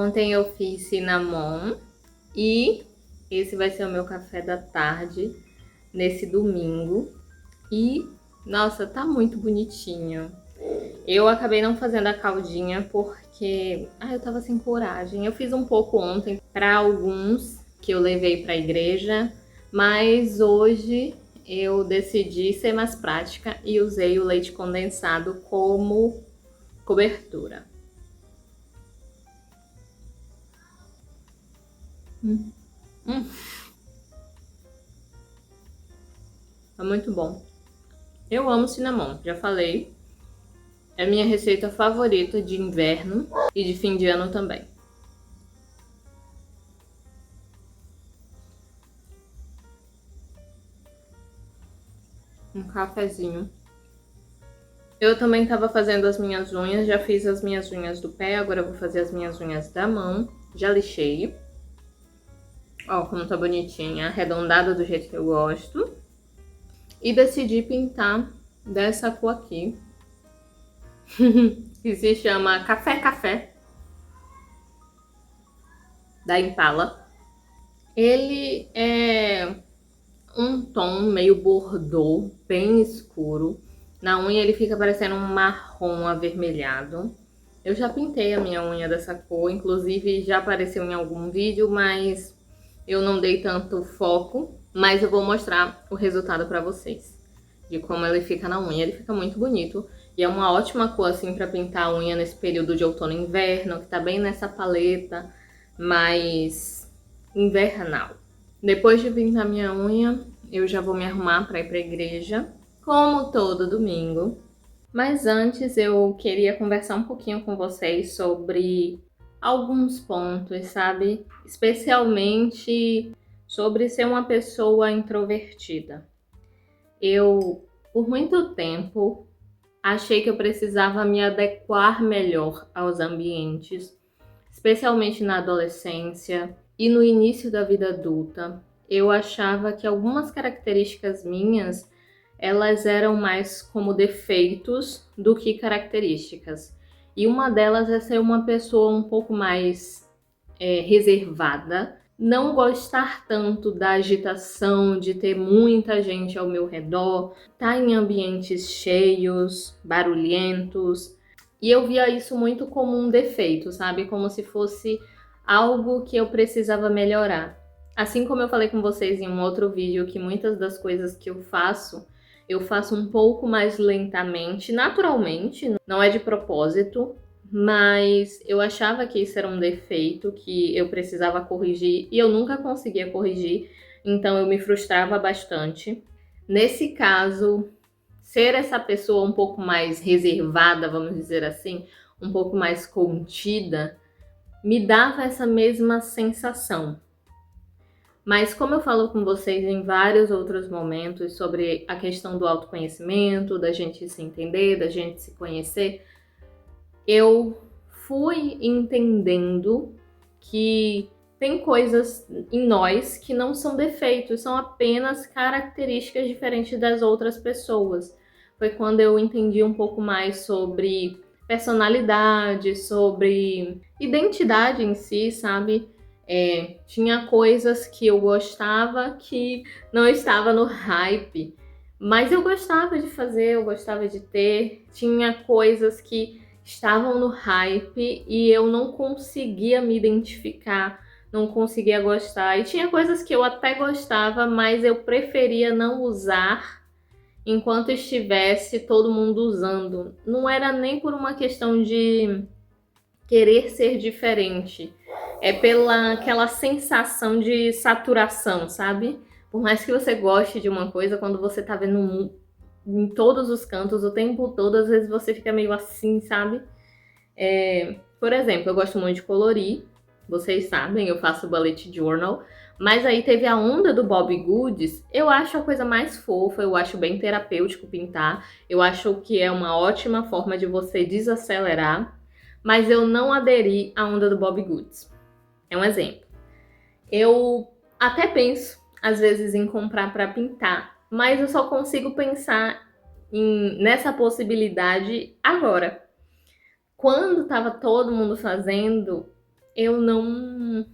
Ontem eu fiz cinnamon e esse vai ser o meu café da tarde nesse domingo. E, nossa, tá muito bonitinho. Eu acabei não fazendo a caldinha porque eu tava sem coragem. Eu fiz um pouco ontem para alguns que eu levei para a igreja, mas hoje eu decidi ser mais prática e usei o leite condensado como cobertura. Tá muito bom. Eu amo cinnamon, já falei. É minha receita favorita de inverno e de fim de ano também. Um cafezinho. Eu também tava fazendo as minhas unhas, já fiz as minhas unhas do pé, agora eu vou fazer as minhas unhas da mão. Já lixei. Ó, como tá bonitinha, arredondada do jeito que eu gosto. E decidi pintar dessa cor aqui, que se chama Café Café, da Impala. Ele é um tom meio bordô, bem escuro. Na unha ele fica parecendo um marrom avermelhado. Eu já pintei a minha unha dessa cor, inclusive já apareceu em algum vídeo, mas eu não dei tanto foco. Mas eu vou mostrar o resultado pra vocês, de como ele fica na unha. Ele fica muito bonito e é uma ótima cor assim pra pintar a unha nesse período de outono e inverno, que tá bem nessa paleta mais invernal. Depois de pintar minha unha, eu já vou me arrumar pra ir pra igreja, como todo domingo. Mas antes eu queria conversar um pouquinho com vocês sobre alguns pontos, sabe? Especialmente sobre ser uma pessoa introvertida. Eu, por muito tempo, achei que eu precisava me adequar melhor aos ambientes, especialmente na adolescência e no início da vida adulta. Eu achava que algumas características minhas, elas eram mais como defeitos do que características. E uma delas é ser uma pessoa um pouco mais reservada, não gostar tanto da agitação, de ter muita gente ao meu redor, estar em ambientes cheios, barulhentos. E eu via isso muito como um defeito, sabe? Como se fosse algo que eu precisava melhorar. Assim como eu falei com vocês em um outro vídeo, que muitas das coisas que eu faço um pouco mais lentamente, naturalmente, não é de propósito, mas eu achava que isso era um defeito que eu precisava corrigir e eu nunca conseguia corrigir, então eu me frustrava bastante. Nesse caso, ser essa pessoa um pouco mais reservada, vamos dizer assim, um pouco mais contida, me dava essa mesma sensação. Mas como eu falo com vocês em vários outros momentos sobre a questão do autoconhecimento, da gente se entender, da gente se conhecer, eu fui entendendo que tem coisas em nós que não são defeitos, são apenas características diferentes das outras pessoas. Foi quando eu entendi um pouco mais sobre personalidade, sobre identidade em si, sabe? Tinha coisas que eu gostava que não estava no hype, mas eu gostava de fazer, eu gostava de ter. Tinha coisas que estavam no hype e eu não conseguia me identificar, não conseguia gostar. E tinha coisas que eu até gostava, mas eu preferia não usar enquanto estivesse todo mundo usando. Não era nem por uma questão de querer ser diferente, é pela aquela sensação de saturação, sabe? Por mais que você goste de uma coisa, quando você tá vendo em todos os cantos o tempo todo, às vezes você fica meio assim, sabe? Por exemplo, eu gosto muito de colorir, vocês sabem, eu faço bullet journal, mas aí teve a onda do Bobbie Goods. Eu acho a coisa mais fofa, eu acho bem terapêutico pintar, eu acho que é uma ótima forma de você desacelerar, mas eu não aderi à onda do Bobbie Goods. É um exemplo. Eu até penso, às vezes, em comprar para pintar, mas eu só consigo pensar nessa possibilidade agora. Quando tava todo mundo fazendo, eu não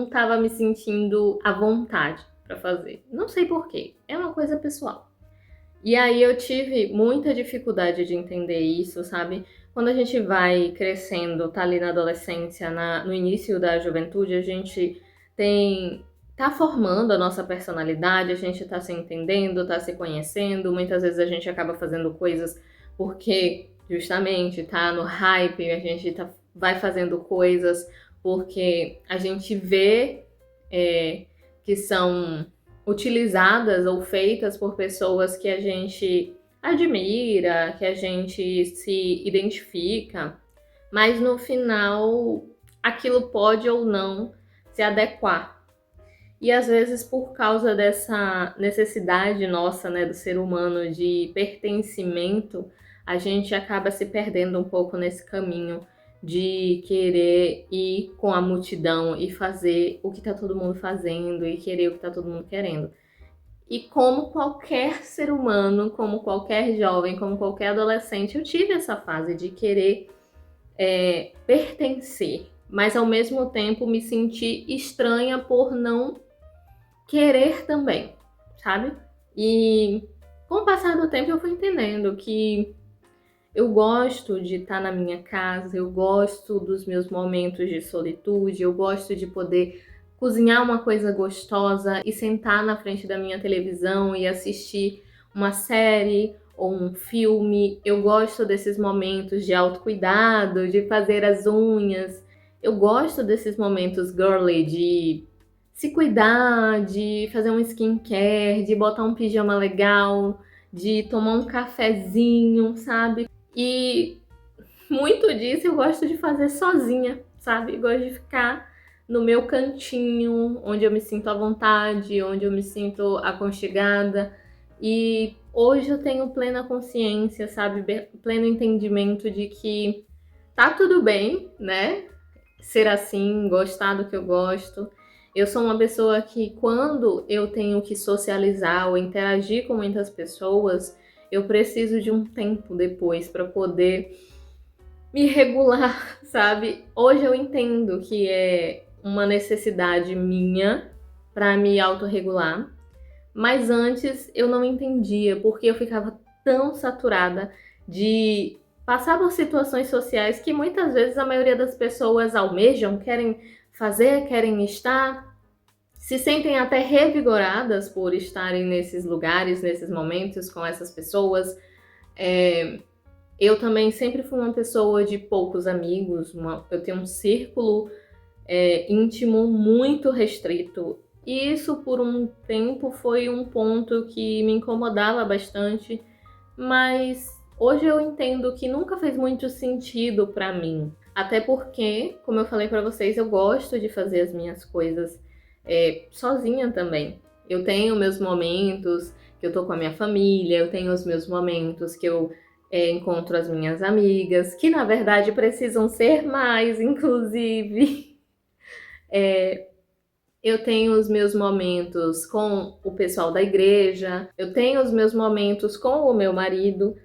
estava me sentindo à vontade para fazer. Não sei porquê, é uma coisa pessoal. E aí eu tive muita dificuldade de entender isso, sabe? Quando a gente vai crescendo, tá ali na adolescência, no início da juventude, a gente tá formando a nossa personalidade, a gente tá se entendendo, tá se conhecendo, muitas vezes a gente acaba fazendo coisas porque justamente tá no hype, a gente vai fazendo coisas porque a gente vê que são utilizadas ou feitas por pessoas que a gente admira, que a gente se identifica, mas no final aquilo pode ou não se adequar. E às vezes por causa dessa necessidade nossa, né, do ser humano de pertencimento, a gente acaba se perdendo um pouco nesse caminho de querer ir com a multidão e fazer o que tá todo mundo fazendo e querer o que tá todo mundo querendo. E como qualquer ser humano, como qualquer jovem, como qualquer adolescente, eu tive essa fase de querer pertencer, mas ao mesmo tempo me sentir estranha por não querer também, sabe? E com o passar do tempo eu fui entendendo que eu gosto de estar na minha casa, eu gosto dos meus momentos de solitude, eu gosto de poder cozinhar uma coisa gostosa e sentar na frente da minha televisão e assistir uma série ou um filme. Eu gosto desses momentos de autocuidado, de fazer as unhas. Eu gosto desses momentos girly de se cuidar, de fazer um skincare, de botar um pijama legal, de tomar um cafezinho, sabe? E muito disso eu gosto de fazer sozinha, sabe? Eu gosto de ficar no meu cantinho, onde eu me sinto à vontade, onde eu me sinto aconchegada. E hoje eu tenho plena consciência, sabe? Pleno entendimento de que tá tudo bem, né? Ser assim, gostar do que eu gosto. Eu sou uma pessoa que, quando eu tenho que socializar ou interagir com muitas pessoas, eu preciso de um tempo depois para poder me regular, sabe? Hoje eu entendo que é uma necessidade minha para me autorregular, mas antes eu não entendia porque eu ficava tão saturada de passar por situações sociais que muitas vezes a maioria das pessoas almejam, querem fazer, querem estar, se sentem até revigoradas por estarem nesses lugares, nesses momentos com essas pessoas. Eu também sempre fui uma pessoa de poucos amigos, eu tenho um círculo íntimo muito restrito. E isso por um tempo foi um ponto que me incomodava bastante, mas hoje eu entendo que nunca fez muito sentido pra mim. Até porque, como eu falei pra vocês, eu gosto de fazer as minhas coisas sozinha também. Eu tenho meus momentos que eu tô com a minha família, eu tenho os meus momentos que eu encontro as minhas amigas, que na verdade precisam ser mais, inclusive. Eu tenho os meus momentos com o pessoal da igreja, eu tenho os meus momentos com o meu marido,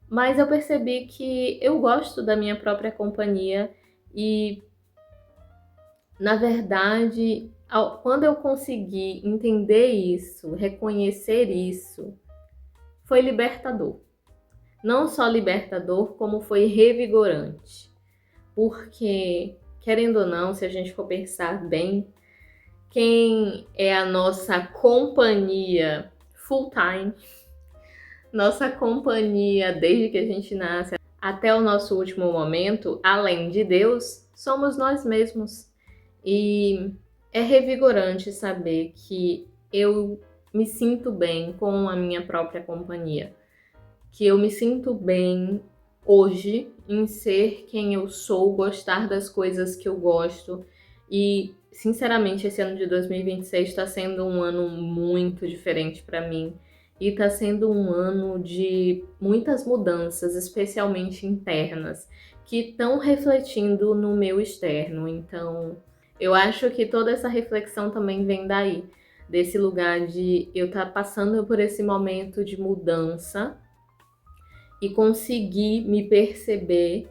mas eu percebi que eu gosto da minha própria companhia e, na verdade, quando eu consegui entender isso, reconhecer isso, foi libertador. Não só libertador, como foi revigorante. Porque, querendo ou não, se a gente for pensar bem, quem é a nossa companhia full time, nossa companhia desde que a gente nasce até o nosso último momento, além de Deus, somos nós mesmos. E é revigorante saber que eu me sinto bem com a minha própria companhia, que eu me sinto bem hoje em ser quem eu sou, gostar das coisas que eu gosto. E, sinceramente, esse ano de 2026 está sendo um ano muito diferente para mim. E está sendo um ano de muitas mudanças, especialmente internas, que estão refletindo no meu externo. Então, eu acho que toda essa reflexão também vem daí, desse lugar de eu estar passando por esse momento de mudança e conseguir me perceber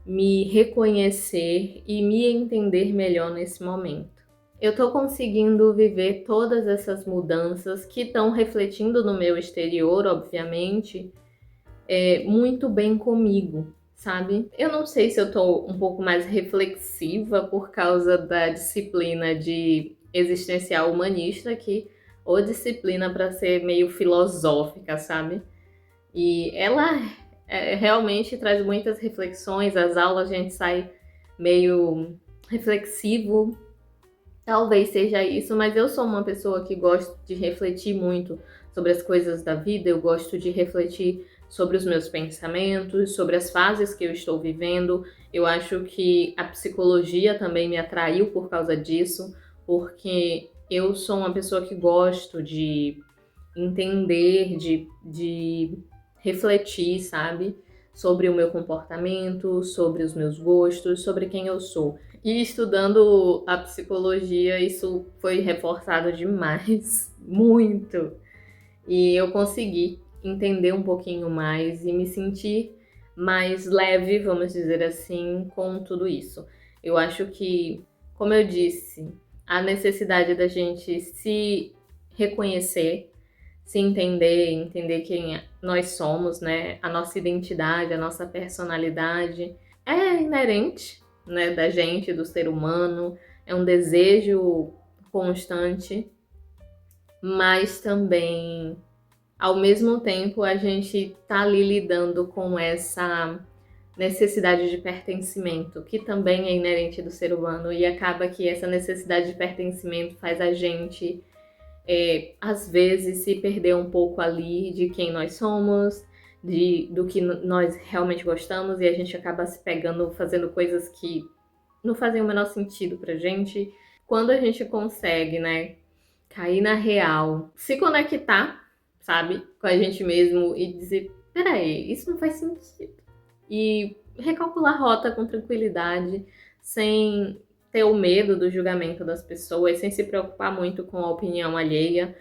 me reconhecer e me entender melhor nesse momento. Eu tô conseguindo viver todas essas mudanças que estão refletindo no meu exterior, obviamente, muito bem comigo, sabe? Eu não sei se eu tô um pouco mais reflexiva por causa da disciplina de existencial humanista, que ou disciplina para ser meio filosófica, sabe? E ela realmente traz muitas reflexões, as aulas a gente sai meio reflexivo. Talvez seja isso, mas eu sou uma pessoa que gosta de refletir muito sobre as coisas da vida, eu gosto de refletir sobre os meus pensamentos, sobre as fases que eu estou vivendo. Eu acho que a psicologia também me atraiu por causa disso, porque eu sou uma pessoa que gosto de entender, de refletir, sabe? Sobre o meu comportamento, sobre os meus gostos, sobre quem eu sou. E estudando a psicologia, isso foi reforçado demais, muito. E eu consegui entender um pouquinho mais e me sentir mais leve, vamos dizer assim, com tudo isso. Eu acho que, como eu disse, a necessidade da gente se reconhecer, se entender, entender quem nós somos, né? A nossa identidade, a nossa personalidade é inerente, né, da gente, do ser humano, é um desejo constante, mas também, ao mesmo tempo, a gente tá ali lidando com essa necessidade de pertencimento, que também é inerente do ser humano, e acaba que essa necessidade de pertencimento faz a gente às vezes se perder um pouco ali de quem nós somos, do que nós realmente gostamos, e a gente acaba se pegando fazendo coisas que não fazem o menor sentido pra gente. Quando a gente consegue, né, cair na real, se conectar, sabe, com a gente mesmo e dizer, peraí, isso não faz sentido. E recalcular a rota com tranquilidade, sem ter o medo do julgamento das pessoas, sem se preocupar muito com a opinião alheia,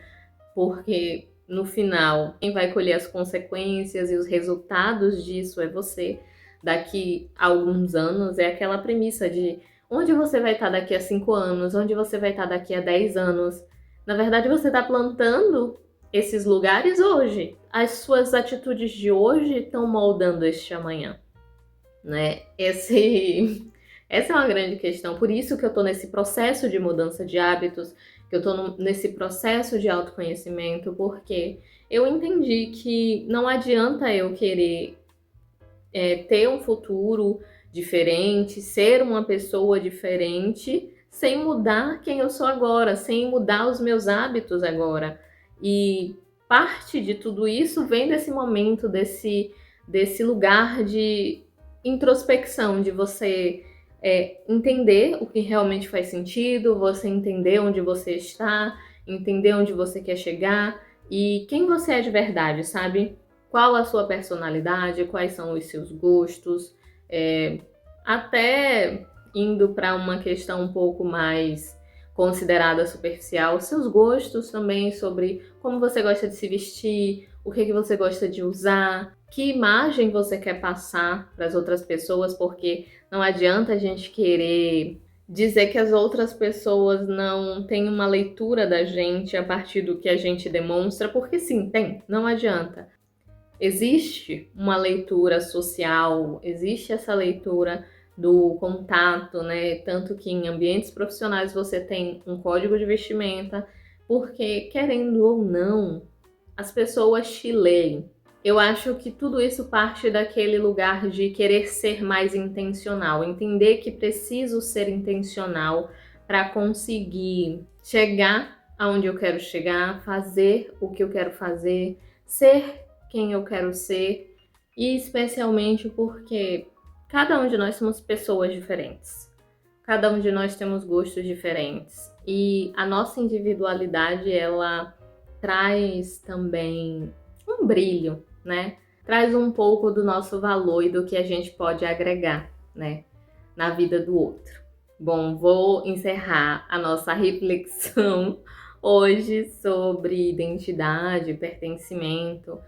porque no final quem vai colher as consequências e os resultados disso é você. Daqui a alguns anos é aquela premissa de onde você vai estar daqui a 5 anos, onde você vai estar daqui a 10 anos. Na verdade, você está plantando esses lugares hoje. As suas atitudes de hoje estão moldando este amanhã, né? Essa é uma grande questão. Por isso que eu tô nesse processo de mudança de hábitos, que eu tô nesse processo de autoconhecimento, porque eu entendi que não adianta eu querer ter um futuro diferente, ser uma pessoa diferente, sem mudar quem eu sou agora, sem mudar os meus hábitos agora. E parte de tudo isso vem desse momento, desse lugar de introspecção, de você entender o que realmente faz sentido, você entender onde você está, entender onde você quer chegar e quem você é de verdade, sabe? Qual a sua personalidade, quais são os seus gostos, até indo para uma questão um pouco mais considerada superficial, seus gostos também sobre como você gosta de se vestir, o que você gosta de usar, que imagem você quer passar para as outras pessoas, porque não adianta a gente querer dizer que as outras pessoas não têm uma leitura da gente a partir do que a gente demonstra, porque sim, tem, não adianta. Existe uma leitura social, existe essa leitura do contato, né? Tanto que em ambientes profissionais você tem um código de vestimenta, porque, querendo ou não, as pessoas te leem. Eu acho que tudo isso parte daquele lugar de querer ser mais intencional, entender que preciso ser intencional para conseguir chegar aonde eu quero chegar, fazer o que eu quero fazer, ser quem eu quero ser, e especialmente porque cada um de nós somos pessoas diferentes. Cada um de nós temos gostos diferentes e a nossa individualidade, ela traz também um brilho, né? Traz um pouco do nosso valor e do que a gente pode agregar, né, na vida do outro. Bom, vou encerrar a nossa reflexão hoje sobre identidade, pertencimento,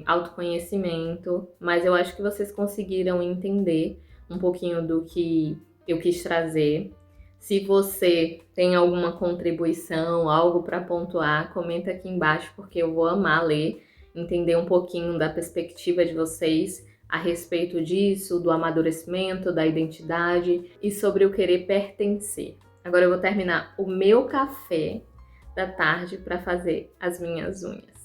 autoconhecimento, mas eu acho que vocês conseguiram entender um pouquinho do que eu quis trazer. Se você tem alguma contribuição, algo para pontuar, comenta aqui embaixo, porque eu vou amar ler, entender um pouquinho da perspectiva de vocês a respeito disso, do amadurecimento, da identidade e sobre o querer pertencer. Agora eu vou terminar o meu café da tarde para fazer as minhas unhas.